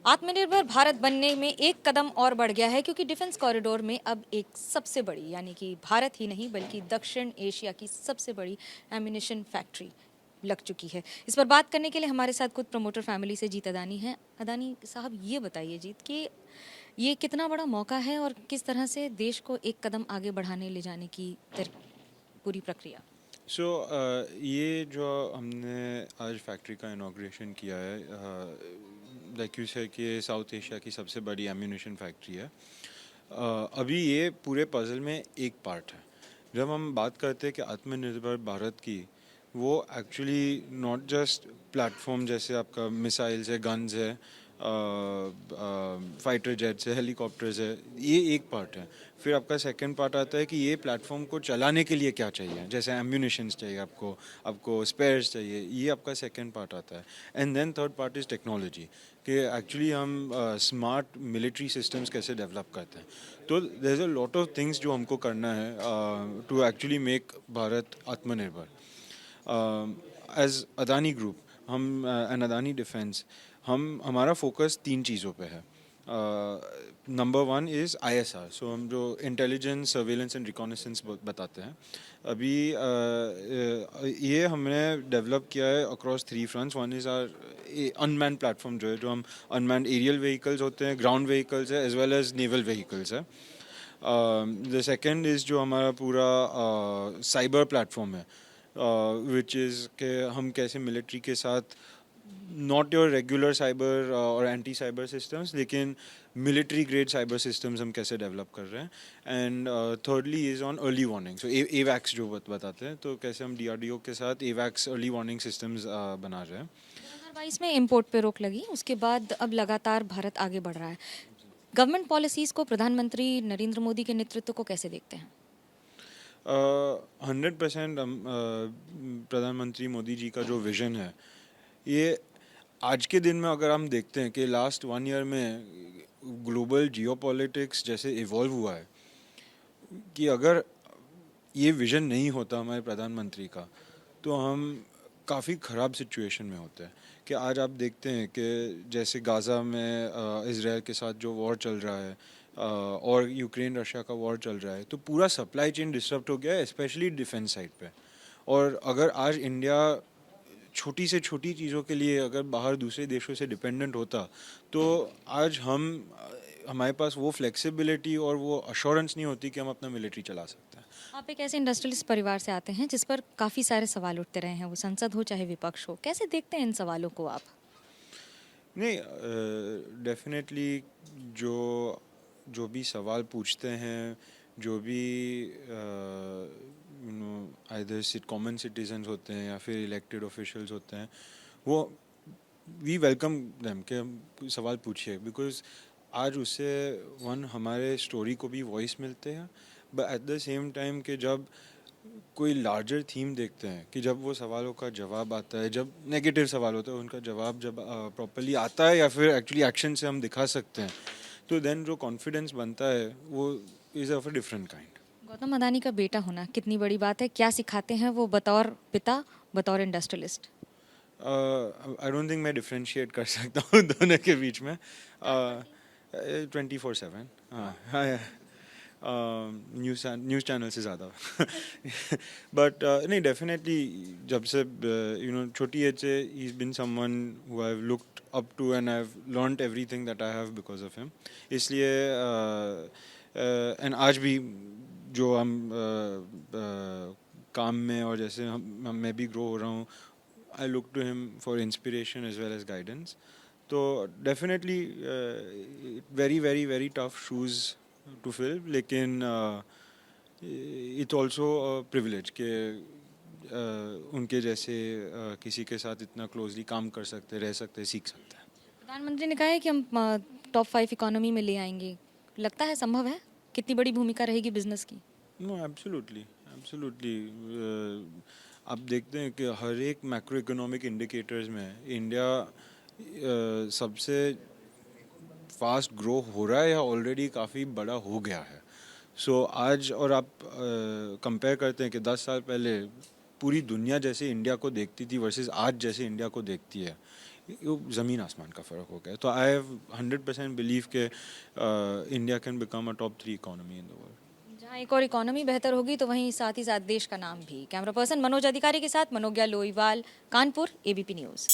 आत्मनिर्भर भारत बनने में एक कदम और बढ़ गया है क्योंकि डिफेंस कॉरिडोर में अब एक सबसे बड़ी यानी कि भारत ही नहीं बल्कि दक्षिण एशिया की सबसे बड़ी एम्यूनिशन फैक्ट्री लग चुकी है। इस पर बात करने के लिए हमारे साथ खुद प्रमोटर फैमिली से जीत अदानी हैं। अदानी साहब ये बताइए जीत कि ये कितना बड़ा मौका है और किस तरह से देश को एक कदम आगे बढ़ाने ले जाने की पूरी प्रक्रिया। ये जो हमने आज फैक्ट्री का इनॉग्रेशन किया है, लाइक यू से कि साउथ एशिया की सबसे बड़ी एम्यूनेशन फैक्ट्री है। अभी ये पूरे पजल में एक पार्ट है। जब हम बात करते हैं कि आत्मनिर्भर भारत की, वो एक्चुअली नॉट जस्ट प्लेटफॉर्म जैसे आपका मिसाइल्स है, गन्स है, फाइटर जेट्स है, हेलीकॉप्टर्स है, ये एक पार्ट है। फिर आपका सेकंड पार्ट आता है कि ये प्लेटफॉर्म को चलाने के लिए क्या चाहिए, जैसे एम्यूनिशंस चाहिए आपको, आपको स्पेयर्स चाहिए, ये आपका सेकंड पार्ट आता है। And then third part is technology, कि एक्चुअली हम स्मार्ट मिलिट्री सिस्टम्स कैसे डेवलप करते हैं। तो there is a lot of things जो हमको करना है टू एक्चुअली मेक भारत आत्मनिर्भर। एज अदानी ग्रुप, हम एन अदानी डिफेंस, हमारा फोकस तीन चीज़ों पे है। Number one is ISR, so हम जो इंटेलिजेंस, सर्वेलेंस एंड रिकॉनेसेंस बताते हैं। अभी ये हमने डेवलप किया है across 3 fronts. One is our unmanned platform, जो हम अनमैन एरियल व्हीकल्स होते हैं, ग्राउंड व्हीकल्स है, as well as naval vehicles है। द सेकेंड इज़ जो हमारा पूरा साइबर प्लेटफॉर्म है, विच इज़ के हम कैसे मिलिट्री के साथ नॉट योर रेगुलर साइबर और एंटी साइबर सिस्टम्स, लेकिन मिलिट्री ग्रेड साइबर सिस्टम्स हम कैसे डेवलप कर रहे हैं। And thirdly is on early warning, so एवैक्स जो बताते हैं, तो कैसे हम DRDO के साथ एवैक्स अर्ली वार्निंग सिस्टम्स बना रहे हैं। 2022 में इम्पोर्ट पे रोक लगी, उसके बाद अब लगातार भारत आगे बढ़ रहा है। गवर्नमेंट पॉलिसीज को प्रधानमंत्री नरेंद्र मोदी के नेतृत्व को कैसे देखते हैं? 100% प्रधानमंत्री मोदी जी का जो विज़न है, ये आज के दिन में अगर हम देखते हैं कि लास्ट 1 ईयर में ग्लोबल जियोपॉलिटिक्स जैसे इवॉल्व हुआ है, कि अगर ये विज़न नहीं होता हमारे प्रधानमंत्री का, तो हम काफ़ी ख़राब सिचुएशन में होते हैं। कि आज आप देखते हैं कि जैसे गाज़ा में इज़राइल के साथ जो वॉर चल रहा है, और यूक्रेन रशिया का वॉर चल रहा है, तो पूरा सप्लाई चेन डिस्टर्ब हो गया है, स्पेशली डिफेंस साइड पे। और अगर आज इंडिया छोटी से छोटी चीज़ों के लिए अगर बाहर दूसरे देशों से डिपेंडेंट होता, तो आज हमारे पास वो फ्लेक्सिबिलिटी और वो अश्योरेंस नहीं होती कि हम अपना मिलिट्री चला सकते हैं। आप एक ऐसे इंडस्ट्रियलिस्ट परिवार से आते हैं जिस पर काफ़ी सारे सवाल उठते रहे हैं, वो संसद हो चाहे विपक्ष हो। कैसे देखते हैं इन सवालों को आप? नहीं, डेफिनेटली जो जो भी सवाल पूछते हैं, जो भी आइदर कॉमन सिटीजन्स होते हैं या फिर इलेक्टेड ऑफिशियल्स होते हैं, वो वी वेलकम देम कि हम सवाल पूछिए, बिकॉज आज उससे वन हमारे स्टोरी को भी वॉइस मिलते हैं, but at the same time कि जब कोई लार्जर थीम देखते हैं, कि जब वो सवालों का जवाब आता है, जब नेगेटिव सवाल होता है उनका जवाब जब प्रॉपरली आता है या फिर एक्चुअली एक्शन से हम दिखा सकते हैं, तो देन जो कॉन्फिडेंस बनता है वो is of a different kind. Gautam Adani का बेटा होना कितनी बड़ी बात है, क्या सिखाते हैं वो बतौर पिता, बतौर इंडस्ट्रियलिस्ट? आई डोंट थिंक मैं डिफ्रेंशिएट कर सकता हूँ दोनों के बीच में। 24/7, हाँ, न्यूज़ चैनल से ज़्यादा। बट नहीं, डेफिनेटली जब से छोटी एज से ही is been someone who I have looked up to, and I have learned everything that I have because of him. इसलिए एंड आज भी जो हम काम में और जैसे मैं भी ग्रो हो रहा हूँ, I look to him for inspiration as well as guidance. So definitely very very very tough shoes to fill, लेकिन it's also a privilege कि उनके जैसे किसी के साथ इतना क्लोजली काम कर सकते, रह सकते, सीख सकते हैं। प्रधानमंत्री ने कहा है कि हम टॉप 5 इकोनॉमी में ले आएंगे, लगता है संभव है? कितनी बड़ी भूमिका रहेगी बिजनेस की? No, absolutely absolutely. आप देखते हैं कि हर एक मैक्रो इकोनॉमिक इंडिकेटर्स में इंडिया सबसे फास्ट ग्रो हो रहा है या ऑलरेडी काफ़ी बड़ा हो गया है। सो आज और आप कंपेयर करते हैं कि 10 साल पहले पूरी दुनिया जैसे इंडिया को देखती थी वर्सेस आज जैसे इंडिया को देखती है, वो ज़मीन आसमान का फ़र्क हो गया। तो आई हैव 100% बिलीव के India can become a top 3 economy in the world. जहाँ एक और इकोनॉमी बेहतर होगी तो वहीं साथ ही साथ देश का नाम भी। कैमरा पर्सन मनोज अधिकारी के साथ मनोज्ञा लोईवाल, कानपुर, एबीपी न्यूज़।